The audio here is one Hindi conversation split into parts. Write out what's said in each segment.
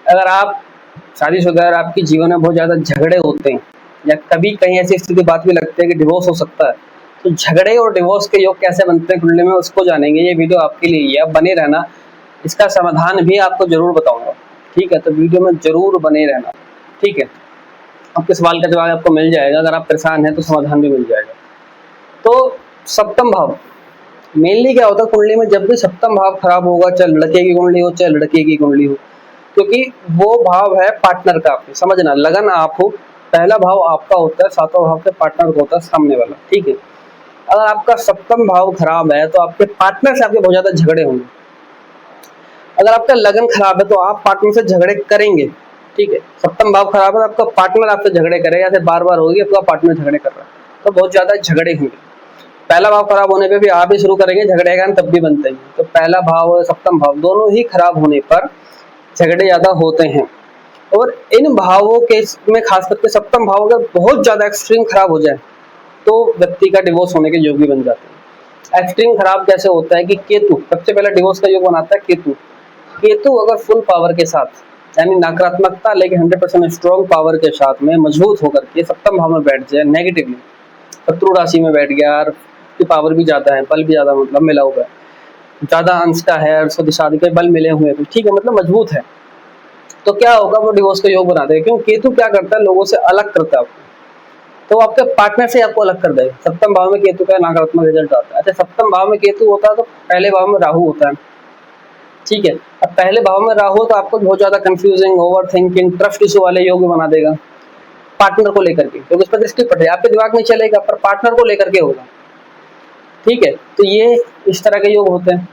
अगर आप शादीशुदा और आपके जीवन में बहुत ज़्यादा झगड़े होते हैं या कभी कहीं ऐसी स्थिति बात भी लगती है कि डिवोर्स हो सकता है, तो झगड़े और डिवोर्स के योग कैसे बनते हैं कुंडली में उसको जानेंगे। ये वीडियो आपके लिए ही है, आप बने रहना। इसका समाधान भी आपको ज़रूर बताऊँगा, ठीक है? तो वीडियो में ज़रूर बने रहना, ठीक है? आपके सवाल का जवाब आपको मिल जाएगा, अगर आप परेशान हैं तो समाधान भी मिल जाएगा। तो सप्तम भाव मेनली क्या होता है कुंडली में, जब भी सप्तम भाव खराब होगा, चाहे लड़के की कुंडली हो चाहे लड़के की कुंडली हो, क्योंकि वो भाव है पार्टनर का। आपके समझना, लगन आप हो, पहला भाव आपका होता है, सातवां भाव के पार्टनर का होता है सामने वाला, ठीक है? अगर आपका सप्तम भाव खराब है तो आपके पार्टनर से आपके बहुत ज्यादा झगड़े होंगे। अगर आपका लगन खराब है तो आप पार्टनर से झगड़े करेंगे, ठीक है? सप्तम भाव खराब है, आपका पार्टनर आपसे झगड़े करेगा, या बार बार होगी आपका पार्टनर झगड़े कर रहा है, तो बहुत ज्यादा झगड़े होंगे। पहला भाव खराब होने पे भी आप ही शुरू करेंगे झगड़े का, तब भी बनते हैं। तो पहला भाव और सप्तम भाव दोनों ही खराब होने पर झगड़े ज्यादा होते हैं। और इन भावों के में खास करके सप्तम भाव अगर बहुत ज्यादा एक्सट्रीम खराब हो जाए तो व्यक्ति का डिवोर्स होने के योग भी बन जाते हैं। एक्सट्रीम खराब कैसे होता है कि केतु सबसे पहले डिवोर्स का योग बनाता है। केतु अगर फुल पावर के साथ, यानी नकारात्मकता लेके 100% स्ट्रॉन्ग पावर के साथ में मजबूत होकर के सप्तम भाव में बैठ जाए, नेगेटिवली शत्रु राशि में बैठ गया और उसकी पावर भी ज्यादा है, बल भी ज्यादा मतलब मिला हुआ है, ज्यादा अंश का है, और दिशा के बल मिले हुए हैं, ठीक है, मतलब मजबूत है, तो क्या होगा, वो डिवोर्स का योग बना देगा। क्यों? केतु क्या करता है, लोगों से अलग करता है आपको, तो आपके पार्टनर से आपको अलग कर देगा। सप्तम भाव में केतु का नकारात्मक रिजल्ट आता है। अच्छा, सप्तम भाव में केतु होता है तो पहले भाव में राहु होता है, ठीक है? अब पहले भाव में राहु तो आपको बहुत ज्यादा confusing, over thinking, trust issue वाले योग बना देगा पार्टनर को लेकर के, क्योंकि उस पर दृष्टि पड़ रही है, आपके दिमाग में चलेगा पर पार्टनर को लेकर के होगा, ठीक है? तो ये इस तरह के योग होते हैं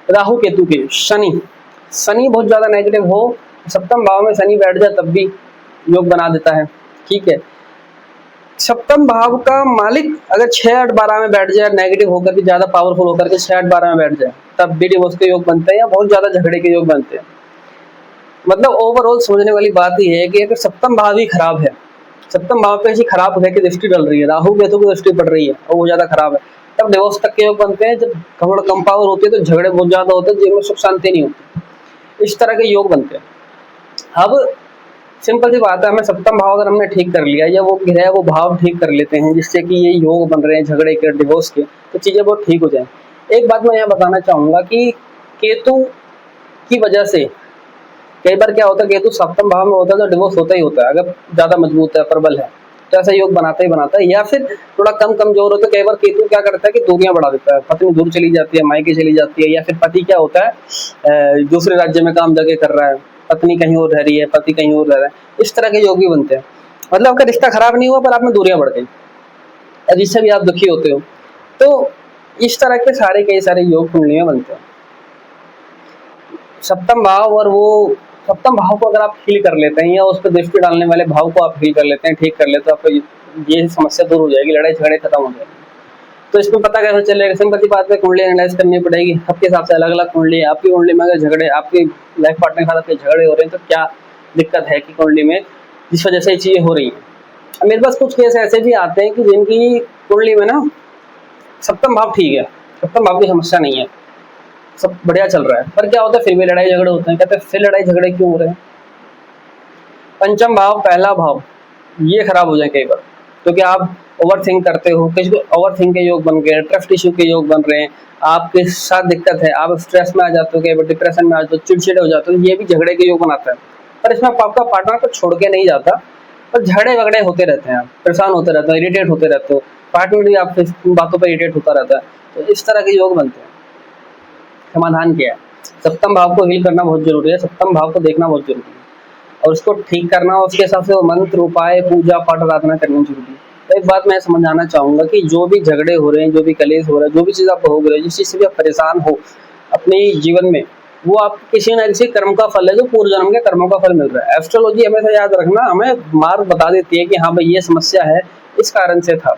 राहु केतु के। शनि बहुत ज्यादा नेगेटिव हो, सप्तम भाव में शनि बैठ जाए तब भी योग बना देता है, ठीक है? सप्तम भाव का मालिक अगर 6, 8, 12 में बैठ जाए, नेगेटिव होकर के ज्यादा पावरफुल होकर के 6, 8, 12 में बैठ जाए, तब भी डिवोर्स के योग बनते हैं या बहुत ज्यादा झगड़े के योग बनते हैं। मतलब ओवरऑल समझने वाली बात ही है कि अगर सप्तम भाव ही खराब है, सप्तम भाव पे ऐसी खराब ग्रह की दृष्टि डल रही है, राहु केतु की दृष्टि पड़ रही है और वो ज्यादा खराब है, तब डिवोर्स तक के योग बनते हैं। जब थोड़ा कम पावर होती है तो झगड़े बहुत ज्यादा होते हैं, जिनमें सुख शांति नहीं होती, इस तरह के योग बनते हैं। अब सिंपल सी बात है, हमें सप्तम भाव अगर हमने ठीक कर लिया या वो ग्रह वो भाव ठीक कर लेते हैं जिससे कि ये योग बन रहे हैं झगड़े के, डिवोर्स के, तो चीजें बहुत ठीक हो जाए। एक बात मैं यहाँ बताना चाहूंगा कि केतु की वजह से कई बार क्या होता है, केतु सप्तम भाव में होता है तो डिवोर्स होता ही होता है, अगर ज्यादा मजबूत है, प्रबल है तो ऐसा योग बनाता ही बनाता है। या फिर थोड़ा कम कमजोर होता है, कई बार केतु क्या करता है कि दूरियां बढ़ा देता है, पत्नी दूर चली जाती है, मायके चली जाती है, या फिर पति क्या होता है दूसरे राज्य में काम जगह कर रहा है, पत्नी कहीं और रह रही है, पति कहीं और रह रहा है, इस तरह के योग भी बनते हैं। मतलब आपका रिश्ता खराब नहीं हुआ पर आप में दूरियां बढ़ गई, जिससे भी आप दुखी होते हो, तो इस तरह के सारे कई सारे योग कुंडली में बनते हैं। सप्तम भाव और वो सप्तम भाव को अगर आप हील कर लेते हैं या उस पर दृष्टि डालने वाले भाव को आप हील कर लेते हैं, ठीक कर लेते हैं, तो आपको ये समस्या दूर हो जाएगी, लड़ाई झगड़े खत्म हो जाएंगे। तो इसमें पता कैसे चलेगा? सिंपल सी बात है, कुंडली एनालाइज करनी पड़ेगी, सबके हिसाब से अलग अलग कुंडली है। आपकी कुंडली में अगर झगड़े, आपकी लाइफ पार्टनर के साथ आपके झगड़े हो रहे हैं तो क्या दिक्कत है कि कुंडली में, जिस वजह से ये चीजें हो रही हैं। मेरे पास कुछ केस ऐसे भी आते हैं कि जिनकी कुंडली में ना सप्तम भाव ठीक है, सप्तम भाव की समस्या नहीं है, सब बढ़िया चल रहा है, पर क्या होता है फिर भी लड़ाई झगड़े होते हैं। कहते हैं फिर लड़ाई झगड़े क्यों हो रहे हैं? पंचम भाव, पहला भाव ये खराब हो जाए कई बार, क्योंकि आप ओवर थिंक करते हो, किसी को ओवर थिंक के योग बन गए, ट्रस्ट इशू के योग बन रहे हैं, आपके साथ दिक्कत है, आप स्ट्रेस में आ जाते हो, कई बार डिप्रेशन में आ जाते हो, चिड़चिड़े हो जाते हो, ये भी झगड़े के योग बनाता है। पर इसमें आपका पार्टनर को छोड़ के नहीं जाता, पर झगड़े वगड़े होते रहते हैं, आप परेशान होते रहते हो, इरिटेट होते रहते हो, पार्टनर भी आपकी बातों पर इरिटेट होता रहता है, तो इस तरह के योग बनते हैं। समाधान क्या है? सप्तम भाव को हील करना बहुत जरूरी है, सप्तम भाव को देखना बहुत जरूरी है, और उसको ठीक करना, उसके हिसाब से मंत्र, उपाय, पूजा पाठ, आराधना करनी जरूरी है। तो एक बात मैं समझाना चाहूंगा कि जो भी झगड़े हो रहे हैं, जो भी कलेश हो रहा है, जो भी चीज आप भोग रहे हो, जिस चीज से भी आप परेशान हो अपने जीवन में, वो आप किसी न किसी कर्म का फल है, जो पूर्व जन्म के कर्मों का फल मिल रहा है। एस्ट्रोलॉजी हमेशा याद रखना, हमें मार्ग बता देती है कि हाँ भाई ये समस्या है, इस कारण से था,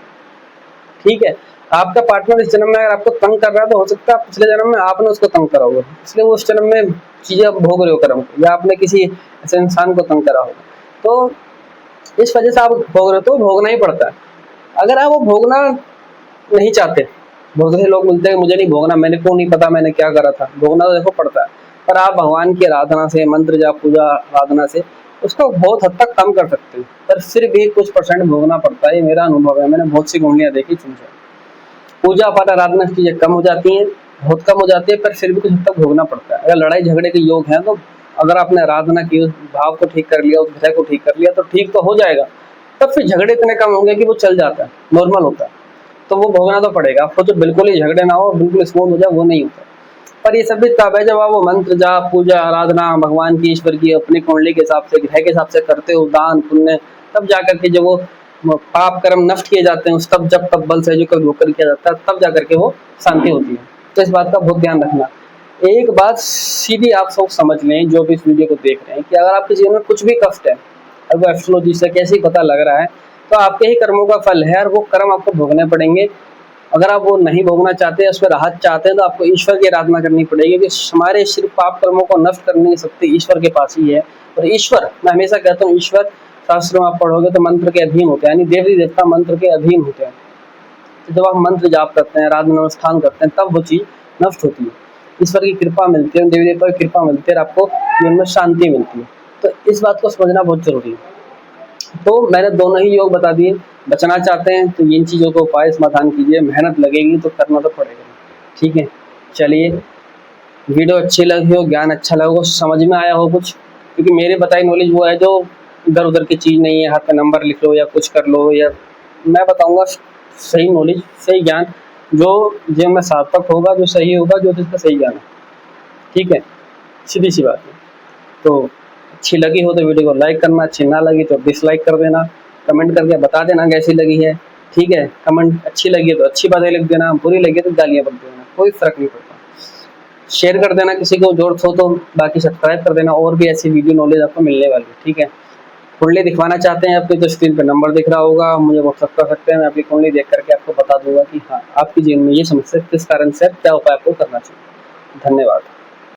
ठीक है? आपका पार्टनर इस जन्म में अगर आपको तंग कर रहा है तो हो सकता है पिछले जन्म में आपने उसको तंग करा होगा, इसलिए वो उस जन्म में चीजें भोग रहे हो कर्म, या आपने किसी ऐसे इंसान को तंग करा होगा, तो इस वजह से आप भोग रहे हो, तो भोगना ही पड़ता है। अगर आप वो भोगना नहीं चाहते, बहुत से लोग मिलते हैं मुझे नहीं भोगना, मैंने को नहीं पता मैंने क्या करा था, भोगना तो देखो पड़ता है। पर आप भगवान की आराधना से, मंत्र जाप, पूजा आराधना से उसको बहुत हद तक कम कर सकते हैं, पर फिर भी कुछ परसेंट भोगना पड़ता है। ये मेरा अनुभव है, मैंने बहुत सी कुंडलियाँ देखी तुमसे। पूजा पाठ आराधना की चीजें कम हो जाती हैं, बहुत कम हो जाती है, पर फिर भी कुछ हद तक भोगना पड़ता है। अगर लड़ाई झगड़े के योग हैं तो अगर आपने आराधना की, उस भाव को ठीक कर लिया, उस ग्रह को ठीक कर लिया तो ठीक तो हो जाएगा। तब फिर झगड़े इतने कम होंगे कि वो चल जाता है, नॉर्मल होता है। तो वो भोगना तो पड़ेगा आपको, जो बिल्कुल ही झगड़े ना हो, बिल्कुल स्मूथ हो जाए, वो नहीं होता। पर ये सब भी तब है जब आप वो मंत्र जाप, पूजा, आराधना भगवान की, ईश्वर की अपनी कुंडली के हिसाब से, ग्रह के हिसाब से करते हो, दान पुण्य, तब जाकर के जब वो पाप कर्म नष्ट किए जाते हैं, उस तब जब तब बल से जो कर होकर किया जाता है, तब जाकर के वो शांति होती है। तो इस बात का बहुत ध्यान रखना। एक बात सीधी आप सब समझ लें, जो भी इस वीडियो को देख रहे हैं, कि अगर आपके जीवन में कुछ भी कष्ट है, और वो एस्ट्रोलॉजी से कैसे ही पता लग रहा है, तो आपके ही कर्मों का फल है और वो कर्म आपको भोगने पड़ेंगे। अगर आप वो नहीं भोगना चाहते, उसमें राहत चाहते हैं, तो आपको ईश्वर की आराधना करनी पड़ेगी, क्योंकि हमारे सिर्फ पाप कर्मों को नष्ट करने की शक्ति ईश्वर के पास ही है। और ईश्वर, मैं हमेशा कहता हूँ, ईश्वर शास्त्रों में आप पढ़ोगे तो मंत्र के अधीन होते हैं, यानी देवी देवता मंत्र के अधीन होते हैं। तो जब आप मंत्र जाप करते हैं, आराधना अनुष्ठान करते हैं, तब वो चीज नष्ट होती है, ईश्वर की कृपा मिलती है, देवी देवता की कृपा मिलती है, और आपको जीवन में शांति मिलती है। तो इस बात को समझना बहुत जरूरी है। तो मैंने दोनों ही योग बता दिए। बचना चाहते हैं तो इन चीज़ों को उपाय समाधान कीजिए, मेहनत लगेगी तो करना तो पड़ेगा। ठीक है, चलिए, वीडियो अच्छी लगी हो, ज्ञान अच्छा लगा हो, समझ में आया हो कुछ, क्योंकि मेरे बताई नॉलेज वो है जो इधर उधर की चीज़ नहीं है, हाथ पे नंबर लिख लो या कुछ कर लो, या मैं बताऊंगा सही नॉलेज, सही ज्ञान, जो जीवन में सार्थक होगा, जो सही होगा, जो जिसका सही ज्ञान है। ठीक है, सीधी सी बात है। तो अच्छी लगी हो तो वीडियो को लाइक करना, अच्छी ना लगी तो डिसलाइक कर देना, कमेंट करके बता देना कैसी लगी है। ठीक है, कमेंट अच्छी लगी है तो अच्छी बातें लिख देना, बुरी लगी तो गालियाँ बक देना, कोई फर्क नहीं पड़ता। शेयर कर देना किसी को जरूरत हो तो, बाकी सब्सक्राइब कर देना, और भी ऐसी वीडियो नॉलेज आपको मिलने वाली है। ठीक है, कुंडली दिखवाना चाहते हैं आपको, तो स्क्रीन पे नंबर दिख रहा होगा, मुझे व्हाट्सअप कर सकते हैं, मैं आपकी कुंडली देख करके आपको बता दूंगा कि हाँ, आपके जीवन में ये समस्या किस कारण से, क्या उपाय आपको करना चाहिए। धन्यवाद।